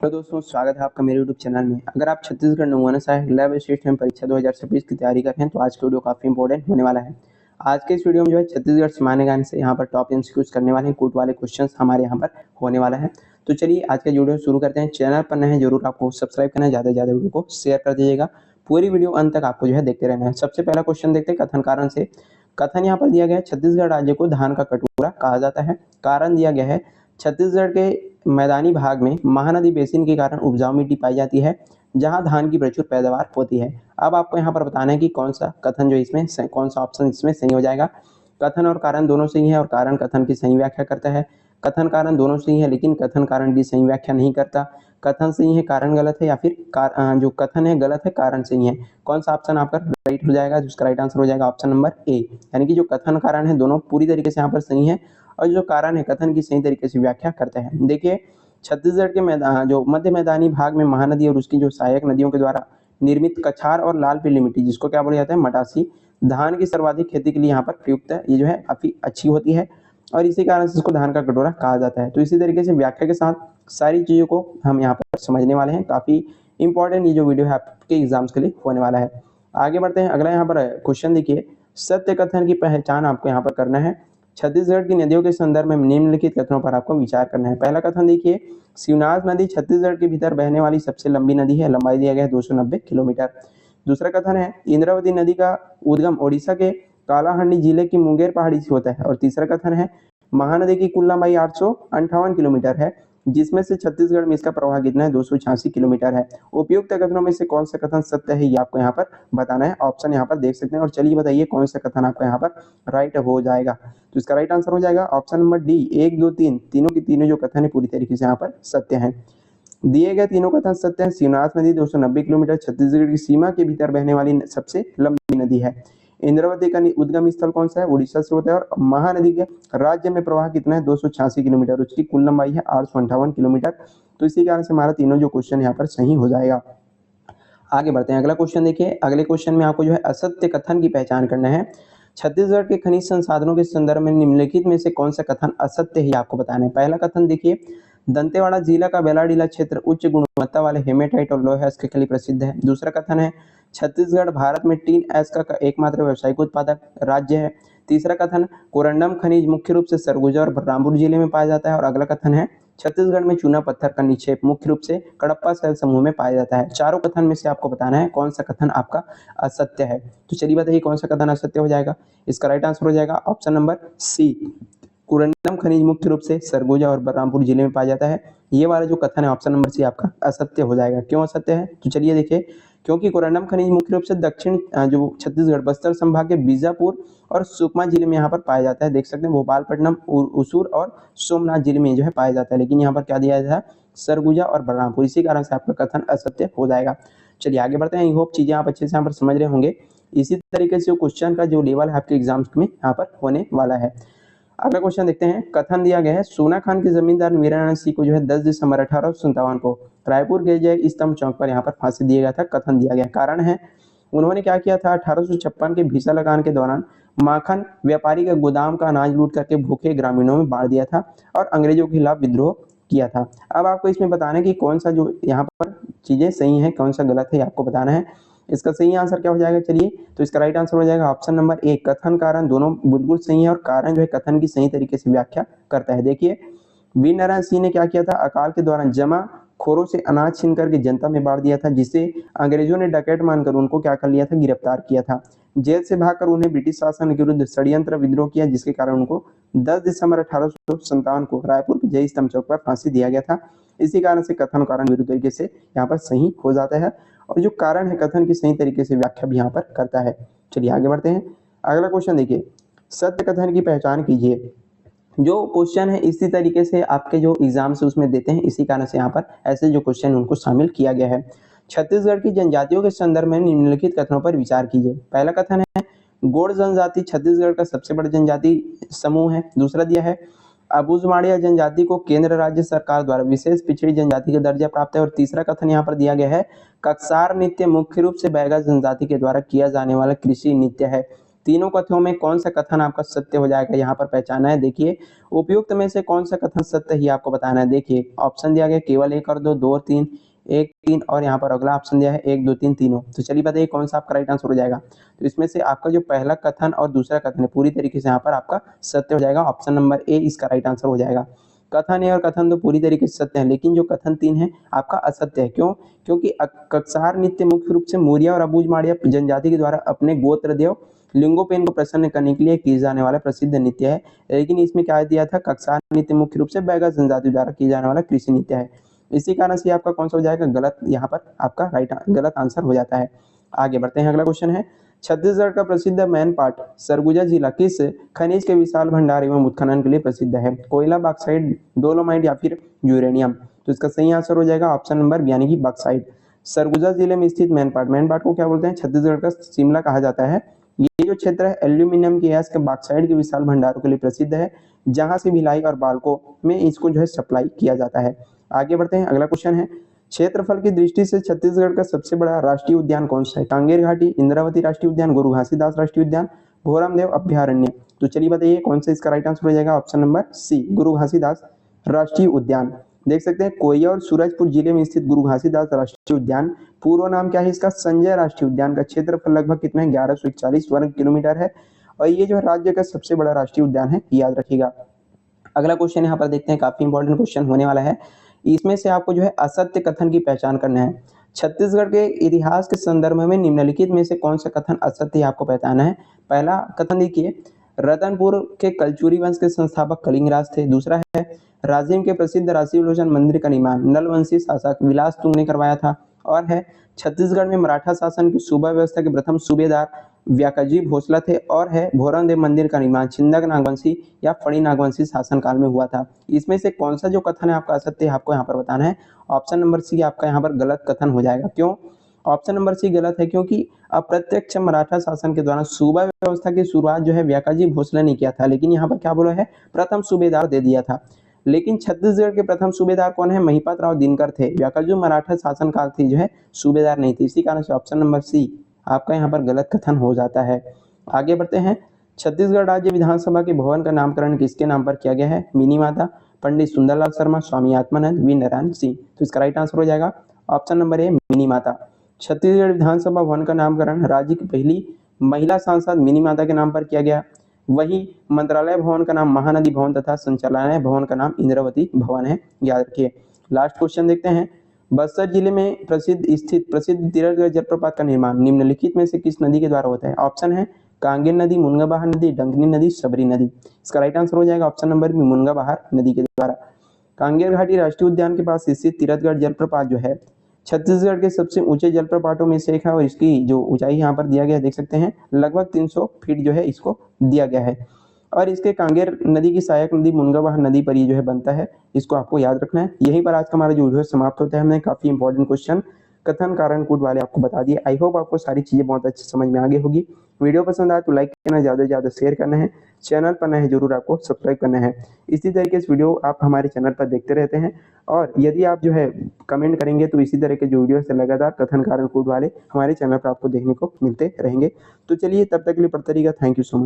Hello दोस्तों, स्वागत है आपका मेरे यूट्यूब चैनल में। अगर आप छत्तीसगढ़ नवोन्नत सहायक लैब असिस्टेंट परीक्षा 2026 की तैयारी कर रहे हैं तो आज की वीडियो काफ़ी इंपॉर्टेंट होने वाला है। आज के इस वीडियो में जो है छत्तीसगढ़ सामान्य ज्ञान से यहाँ पर टॉप एमसीक्यूज करने वाले हैं, कूट वाले क्वेश्चंस हमारे यहाँ पर होने वाला है। तो चलिए आज का वीडियो शुरू करते हैं। चैनल पर नए हैं जरूर आपको सब्सक्राइब करना है, ज़्यादा से ज़्यादा वीडियो को शेयर कर दीजिएगा। पूरी वीडियो अंत तक आपको जो है देखते रहना है। सबसे पहला क्वेश्चन देखते हैं कथन कारण से। कथन यहाँ पर दिया गया है, छत्तीसगढ़ राज्य को धान का कटोरा कहा जाता है। कारण दिया गया है, छत्तीसगढ़ के मैदानी भाग में महानदी बेसिन के कारण उपजाऊ मिट्टी पाई जाती है जहां धान की प्रचुर पैदावार होती है। अब आपको यहाँ पर बताना है कि कौन सा कथन जो इसमें कौन सा ऑप्शन इसमें सही हो जाएगा। कथन और कारण दोनों सही है और कारण कथन की सही व्याख्या करता है। कथन कारण दोनों सही है लेकिन कथन कारण की सही व्याख्या नहीं करता। कथन सही है कारण गलत है, या फिर जो कथन है गलत है कारण सही है। कौन सा ऑप्शन आपका राइट हो जाएगा? जिसका राइट आंसर हो जाएगा ऑप्शन नंबर ए, यानी कि जो कथन कारण है दोनों पूरी तरीके से यहाँ पर सही है और जो कारण है कथन की सही तरीके से व्याख्या करते हैं। देखिए, छत्तीसगढ़ के मैदान जो मध्य मैदानी भाग में महानदी और उसकी जो सहायक नदियों के द्वारा निर्मित कछार और लाल पीली मिट्टी, जिसको क्या बोला जाता है मटासी, धान की सर्वाधिक खेती के लिए यहाँ पर प्रयुक्त है। ये जो है काफी अच्छी होती है और इसी कारण से इसको धान का कटोरा कहा जाता है। तो इसी तरीके से व्याख्या के साथ सारी चीजों को हम यहाँ पर समझने वाले हैं। काफी इंपॉर्टेंट ये जो वीडियो है आपके एग्जाम्स के लिए होने वाला है। आगे बढ़ते हैं। अगला यहाँ पर क्वेश्चन देखिए, सत्य कथन की पहचान आपको यहाँ पर करना है। छत्तीसगढ़ की नदियों के संदर्भ में निम्नलिखित कथनों पर आपको विचार करना है। पहला कथन देखिए, शिवनाथ नदी छत्तीसगढ़ के भीतर बहने वाली सबसे लंबी नदी है, लंबाई दिया गया है 290 किलोमीटर। दूसरा कथन है, इंद्रावती नदी का उद्गम ओडिशा के कालाहांडी जिले की मुंगेर पहाड़ी से होता है। और तीसरा कथन है, महानदी की कुल लंबाई 858 किलोमीटर है, जिसमें से छत्तीसगढ़ में इसका प्रवाह कितना है 286 किलोमीटर है। उपयुक्त कथनों में से कौन सा कथन सत्य है ये आपको यहाँ पर बताना है। ऑप्शन यहाँ पर देख सकते हैं और चलिए बताइए कौन सा कथन आपका यहाँ पर राइट हो जाएगा। तो इसका राइट आंसर हो जाएगा ऑप्शन नंबर डी, 1, 2, 3 तीनों की तीनों जो कथन है पूरी तरीके से यहाँ पर सत्य है। दिए गए तीनों कथन सत्य है। शिवनाथ नदी 290 किलोमीटर छत्तीसगढ़ की सीमा के भीतर बहने वाली सबसे लंबी नदी है। इंद्रावती का उद्गम स्थल कौन सा है? उड़ीसा से होता है। और महानदी के राज्य में प्रवाह कितना है 286 किलोमीटर, उसकी कुल लंबाई है 858 किलोमीटर। तो इसी कारण से हमारा तीनों जो क्वेश्चन यहाँ पर सही हो जाएगा। आगे बढ़ते हैं। अगला क्वेश्चन देखिए, अगले क्वेश्चन में आपको जो है असत्य कथन की पहचान करना है। छत्तीसगढ़ के खनिज संसाधनों के संदर्भ में निम्नलिखित में से कौन सा कथन असत्य है आपको बताना है। पहला कथन देखिए, दंतेवाड़ा जिला का बेलाडीला क्षेत्र उच्च गुणवत्ता वाले हेमेटाइट और लोहे ऐश के लिए प्रसिद्ध है। दूसरा कथन है, छत्तीसगढ़ भारत में टीन ऐश का एकमात्र व्यावसायिक उत्पादक राज्य है। तीसरा कथन, कोरंडम खनिज मुख्य रूप से सरगुजा और बलरामपुर जिले में पाया जाता है। और अगला कथन है, छत्तीसगढ़ में चूना पत्थर का निक्षेप मुख्य रूप से कडप्पा शैल समूह में पाया जाता है। चारों कथन में से आपको बताना है कौन सा कथन आपका असत्य है। तो चलिए बताइए कौन सा कथन असत्य हो जाएगा। इसका राइट आंसर हो जाएगा ऑप्शन नंबर सी, कुरंडम खनिज मुख्य रूप से सरगुजा और बलरामपुर जिले में पाया जाता है। ये वाला जो कथन है ऑप्शन नंबर सी आपका असत्य हो जाएगा। क्यों असत्य है? तो चलिए देखिए, क्योंकि कोरंडम खनिज मुख्य रूप से दक्षिण जो छत्तीसगढ़ बस्तर संभाग के बीजापुर और सुकमा जिले में यहाँ पर पाया जाता है। देख सकते हैं भोपालपट्टनम, उसूर और सोमनाथ जिले में जो है पाया जाता है, लेकिन यहाँ पर क्या दिया जाता है सरगुजा और बलरामपुर। इसी कारण से आपका कथन असत्य हो जाएगा। चलिए आगे बढ़ते हैं। आई होप चीजें आप अच्छे से यहाँ पर समझ रहे होंगे। इसी तरीके से क्वेश्चन का जो लेवल है आपके एग्जाम्स में यहाँ पर होने वाला है। अगला क्वेश्चन देखते हैं। कथन दिया गया है, सोना खान के जमींदार मीरानाथ सिंह को जो है 10 दिसंबर 1857 को रायपुर के जय स्तंभ चौक पर यहाँ पर फांसी दिया गया था। कथन दिया गया, कारण है उन्होंने क्या किया था, 1856 के भीषण लगान के दौरान माखन व्यापारी का गोदाम का अनाज लूट करके भूखे ग्रामीणों में बांट दिया था और अंग्रेजों के खिलाफ विद्रोह किया था। अब आपको इसमें बताना है कि कौन सा जो यहाँ पर चीजें सही है कौन सा गलत है आपको बताना है। इसका सही आंसर क्या हो जाएगा? चलिए, तो इसका राइट आंसर हो जाएगा ऑप्शन नंबर ए, कथन कारण दोनों बिल्कुल सही है और कारण जो है कथन की सही तरीके से व्याख्या करता है। देखिए, वीर नारायण सिंह ने क्या किया था, अकाल के दौरान जमा खोरों से अनाज छीन करके जनता में बांट दिया था, जिससे अंग्रेजों ने डकैत मानकर उनको क्या कर लिया था, गिरफ्तार किया था। जेल से भागकर उन्हें ब्रिटिश शासन के विरुद्ध षड्यंत्र विद्रोह किया, जिसके कारण उनको 10 दिसंबर 1857 को रायपुर के जय स्तंभ चौक पर फांसी दिया गया था। इसी कारण से कथन कारण विरुद्ध तरीके से यहाँ पर सही हो जाता है और जो कारण है कथन की सही तरीके से व्याख्या भी यहाँ पर करता है। चलिए आगे बढ़ते हैं। अगला क्वेश्चन देखिए, सत्य कथन की पहचान कीजिए। जो क्वेश्चन है इसी तरीके से आपके जो एग्जाम से उसमें देते हैं, इसी कारण से यहाँ पर ऐसे जो क्वेश्चन उनको शामिल किया गया है। छत्तीसगढ़ की जनजातियों के संदर्भ में निम्नलिखित कथनों पर विचार कीजिए। पहला कथन है, गोंड जनजाति छत्तीसगढ़ का सबसे बड़ा जनजाति समूह है। दूसरा दिया है, अबुझमाड़िया जनजाति को केंद्र राज्य सरकार द्वारा विशेष पिछड़ी जनजाति का दर्जा प्राप्त है। और तीसरा कथन यहाँ पर दिया गया है, कक्सार नृत्य मुख्य रूप से बैगा जनजाति के द्वारा किया जाने वाला कृषि नृत्य है। तीनों कथनों में कौन सा कथन आपका सत्य हो जाएगा, यहाँ पर पहचाना है। देखिए उपयुक्त में से कौन सा कथन सत्य ही आपको बताना है। देखिए ऑप्शन दिया गया केवल 1 और 2, 2 और 3, 1 3 और यहाँ पर अगला ऑप्शन दिया है 1 2 3 तीनों। तो चलिए बताइए कौन सा आपका राइट आंसर हो जाएगा। तो इसमें से आपका जो पहला कथन और दूसरा कथन है पूरी तरीके से यहाँ पर आपका सत्य हो जाएगा। ऑप्शन नंबर ए इसका राइट आंसर हो जाएगा। कथन ए और कथन 2 पूरी तरीके से सत्य है, लेकिन जो कथन 3 है आपका असत्य है। क्यों? क्योंकि कक्सार नृत्य मुख्य रूप से मौर्य और अबूझ माड़िया जनजाति के द्वारा अपने गोत्र देव लिंगोपेन को प्रसन्न करने के लिए किए जाने वाला प्रसिद्ध नृत्य है। लेकिन इसमें क्या दिया था, कक्सार नृत्य मुख्य रूप से बैगा जनजाति द्वारा किए जाने वाला कृषि नृत्य है। इसी कारण से आपका कौन सा हो जाएगा, गलत, यहाँ पर आपका गलत आंसर हो जाता है। आगे बढ़ते हैं, अगला क्वेश्चन है छत्तीसगढ़ का प्रसिद्ध मैनपाट सरगुजा जिला किस खनिज के विशाल भंडार एवं उत्खनन के लिए प्रसिद्ध है? कोयला, बॉक्साइट, डोलोमाइट या फिर यूरेनियम? तो इसका सही आंसर हो जाएगा ऑप्शन नंबर यानी कि बॉक्साइट। सरगुजा जिले में स्थित मैनपाट, मैनपाट को क्या बोलते हैं, छत्तीसगढ़ का शिमला कहा जाता है। ये जो क्षेत्र है एल्यूमिनियम के गैस के बॉक्साइट के विशाल भंडारों के लिए प्रसिद्ध है, जहां से भिलाई और बालको में इसको जो है सप्लाई किया जाता है। आगे बढ़ते हैं, अगला क्वेश्चन है क्षेत्रफल की दृष्टि से छत्तीसगढ़ का सबसे बड़ा राष्ट्रीय उद्यान कौन सा है? कांगेर घाटी, इंद्रावती राष्ट्रीय उद्यान, गुरु घासीदास राष्ट्रीय उद्यान, भोरमदेव अभ्यारण्य? तो चलिए बताइए कौन सा इसका राइट आंसर हो जाएगा। ऑप्शन नंबर सी गुरु घासीदास राष्ट्रीय उद्यान। देख सकते हैं कोरिया और सूरजपुर जिले में स्थित गुरु घासीदास राष्ट्रीय उद्यान, पूर्व नाम क्या है इसका, संजय राष्ट्रीय उद्यान का क्षेत्रफल लगभग कितना है, 1141 वर्ग किलोमीटर है और ये जो राज्य का सबसे बड़ा राष्ट्रीय उद्यान है, याद रखिएगा। अगला क्वेश्चन यहाँ पर देखते हैं, काफी इंपॉर्टेंट क्वेश्चन होने वाला है। इसमें से आपको जो है असत्य कथन की पहचान करना है। छत्तीसगढ़ के इतिहास के संदर्भ में निम्नलिखित में से कौन सा कथन असत्य आपको पहचाना है। पहला कथन देखिए, रतनपुर के कलचुरी वंश के संस्थापक कलिंगराज थे। दूसरा है राजिम के प्रसिद्ध राशि लोचन मंदिर का निर्माण नलवंशी शासक विलास तुंग ने करवाया था। और है छत्तीसगढ़ में मराठा शासन की सूबा व्यवस्था के प्रथम सूबेदार व्याकाजी भोसला थे। और है भोरमदेव मंदिर का निर्माण छिंदक नागवंशी या फणी नागवंशी शासन काल में हुआ था। इसमें से कौन सा जो कथन है आपका असत्य आपको यहाँ पर बताना है। ऑप्शन नंबर सी आपका यहाँ पर गलत कथन हो जाएगा। क्यों ऑप्शन नंबर सी गलत है? क्योंकि अप्रत्यक्ष मराठा शासन के दौरान सूबा व्यवस्था की शुरुआत जो है व्याकाजी भोसले ने किया था, लेकिन यहाँ पर क्या बोला है, प्रथम सूबेदार दे दिया था। लेकिन छत्तीसगढ़ के प्रथम सूबेदार कौन है, महिपात राव दिनकर थे। व्याकाजी मराठा शासन काल थी जो है सूबेदार नहीं थे। इसी कारण से ऑप्शन नंबर सी आपका यहाँ पर गलत कथन हो जाता है। आगे बढ़ते हैं, छत्तीसगढ़ राज्य विधानसभा के भवन का नामकरण किसके नाम पर किया गया है? मिनी माता, पंडित सुंदरलाल शर्मा, स्वामी आत्मानंद, वी नारायण सिंह? तो इसका राइट आंसर हो जाएगा ऑप्शन नंबर ए मिनी माता। छत्तीसगढ़ विधानसभा भवन का नामकरण राज्य की पहली महिला सांसद मिनी माता के नाम पर किया गया। वही मंत्रालय भवन का नाम महानदी भवन तथा संचालनालय भवन का नाम इंद्रावती भवन है, याद रखिए। लास्ट क्वेश्चन देखते हैं, बस्तर जिले में स्थित प्रसिद्ध तिरथगढ़ जलप्रपात का निर्माण निम्नलिखित में से किस नदी के द्वारा होता है? ऑप्शन है कांगेर नदी, मुनगाबहार नदी, डंकनी नदी, सबरी नदी? इसका राइट आंसर हो जाएगा ऑप्शन नंबर बी मुनगाबहार नदी के द्वारा। कांगेर घाटी राष्ट्रीय उद्यान के पास स्थित तिरथगढ़ जलप्रपात जो है छत्तीसगढ़ के सबसे ऊंचे जलप्रपातों में से एक है और इसकी जो ऊंचाई यहाँ पर दिया गया देख सकते हैं लगभग 300 फीट जो है इसको दिया गया है। और इसके कांगेर नदी की सहायक नदी मुनगाबहार नदी पर ये जो है बनता है, इसको आपको याद रखना है। यहीं पर आज का हमारा जो वीडियो समाप्त होता है। हमने काफी इंपॉर्टेंट क्वेश्चन कथन कारण कूट वाले आपको बता दिए। आई होप आपको सारी चीजें बहुत अच्छी समझ में आ गई होगी। वीडियो पसंद आए तो लाइक करना, ज्यादा से ज्यादा शेयर करना है, चैनल पर नए हैं जरूर आपको सब्सक्राइब करना है। इसी तरीके से वीडियो आप हमारे चैनल पर देखते रहते हैं और यदि आप जो है कमेंट करेंगे तो इसी तरह के जो वीडियो से लगातार कथन कारण कूट वाले हमारे चैनल पर आपको देखने को मिलते रहेंगे। तो चलिए तब तक के लिए पढ़ते रहिएगा। Thank you so much.